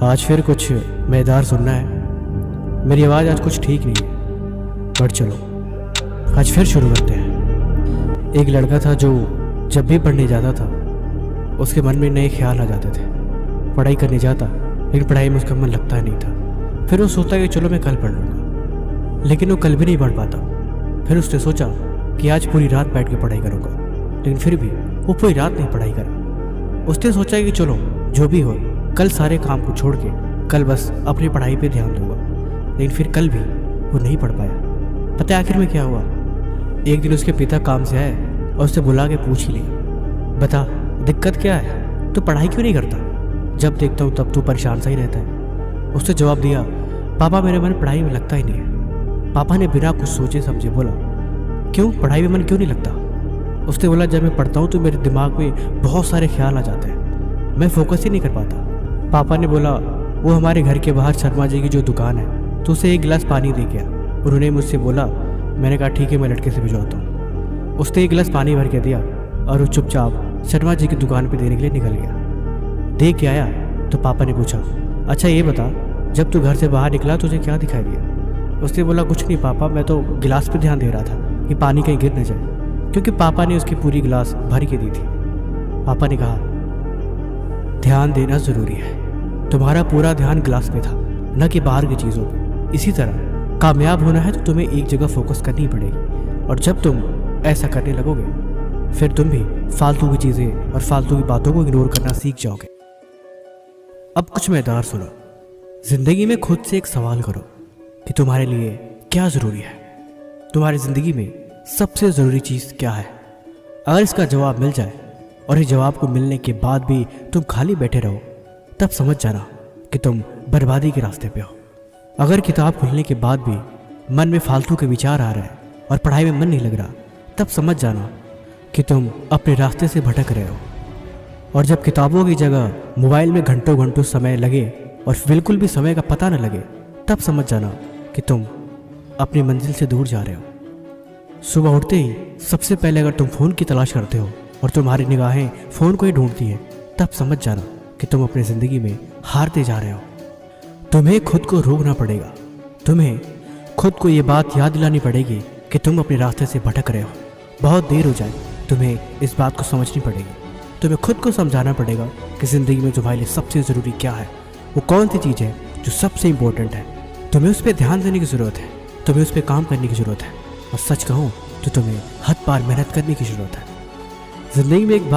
आज फिर कुछ मज़ेदार सुनना है। मेरी आवाज़ आज कुछ ठीक नहीं है, पर चलो आज फिर शुरू करते हैं। एक लड़का था जो जब भी पढ़ने जाता था उसके मन में नए ख्याल आ जाते थे। पढ़ाई करने जाता लेकिन पढ़ाई में उसका मन लगता ही नहीं था। फिर वो सोचता कि चलो मैं कल पढ़ लूँगा, लेकिन वो कल भी नहीं पढ़ पाता। फिर उसने सोचा कि आज पूरी रात बैठ के पढ़ाई करूँगा, लेकिन फिर भी वो पूरी रात नहीं पढ़ाई करा। उसने सोचा कि चलो जो भी हो कल सारे काम को छोड़ के कल बस अपनी पढ़ाई पे ध्यान दूंगा, लेकिन फिर कल भी वो नहीं पढ़ पाया। पता है आखिर में क्या हुआ? एक दिन उसके पिता काम से आए और उससे बुला के पूछ ही लिया, बता दिक्कत क्या है, तू पढ़ाई क्यों नहीं करता? जब देखता हूँ तब तू परेशान सा ही रहता है। उसने जवाब दिया, पापा मेरा मन पढ़ाई में लगता ही नहीं है। पापा ने बिना कुछ सोचे समझे बोला, क्यों पढ़ाई में मन क्यों नहीं लगता? उसने बोला, जब मैं पढ़ता हूँ तो मेरे दिमाग में बहुत सारे ख्याल आ जाते हैं, मैं फोकस ही नहीं कर पाता। पापा ने बोला, वो हमारे घर के बाहर शर्मा जी की जो दुकान है तो उसे एक गिलास पानी दे गया। उन्होंने मुझसे बोला, मैंने कहा ठीक है मैं लड़के से भिजवाता हूँ। उसने एक गिलास पानी भर के दिया और वो चुपचाप शर्मा जी की दुकान पर देने के लिए निकल गया। देख के आया तो पापा ने पूछा, अच्छा ये बता जब तू घर से बाहर निकला तुझे क्या दिखाई दिया? उसने बोला, कुछ नहीं पापा, मैं तो गिलास पे ध्यान दे रहा था कि पानी कहीं गिर न जाए, क्योंकि पापा ने उसकी पूरी गिलास भर के दी थी। पापा ने कहा, ध्यान देना ज़रूरी है। तुम्हारा पूरा ध्यान गिलास पे था, न कि बाहर की चीज़ों पे। इसी तरह कामयाब होना है तो तुम्हें एक जगह फोकस करनी पड़ेगी, और जब तुम ऐसा करने लगोगे फिर तुम भी फालतू की चीज़ें और फालतू की बातों को इग्नोर करना सीख जाओगे। अब कुछ मज़ेदार सुनो। ज़िंदगी में खुद से एक सवाल करो कि तुम्हारे लिए क्या ज़रूरी है। तुम्हारी ज़िंदगी में सबसे ज़रूरी चीज़ क्या है? अगर इसका जवाब मिल जाए और इस जवाब को मिलने के बाद भी तुम खाली बैठे रहो, तब समझ जाना कि तुम बर्बादी के रास्ते पे हो। अगर किताब खुलने के बाद भी मन में फालतू के विचार आ रहे हैं और पढ़ाई में मन नहीं लग रहा, तब समझ जाना कि तुम अपने रास्ते से भटक रहे हो। और जब किताबों की जगह मोबाइल में घंटों घंटों समय लगे और बिल्कुल भी समय का पता न लगे, तब समझ जाना कि तुम अपनी मंजिल से दूर जा रहे हो। सुबह उठते ही सबसे पहले अगर तुम फ़ोन की तलाश करते हो और तुम्हारी निगाहें फ़ोन को ही ढूंढती हैं, तब समझ जाना कि तुम अपनी ज़िंदगी में हारते जा रहे हो। तुम्हें खुद को रोकना पड़ेगा। तुम्हें खुद को ये बात याद दिलानी पड़ेगी कि तुम अपने रास्ते से भटक रहे हो। बहुत देर हो जाए, तुम्हें इस बात को समझनी पड़ेगी। तुम्हें खुद को समझाना पड़ेगा कि ज़िंदगी में तुम्हारे लिए सबसे ज़रूरी क्या है, वो कौन सी चीज़ है जो सबसे इम्पोर्टेंट है। तुम्हें उस पर ध्यान देने की ज़रूरत है, तुम्हें उस पर काम करने की ज़रूरत है, और सच कहूँ तो तुम्हें हद पार मेहनत करने की ज़रूरत है। ज़िंदगी में एक बात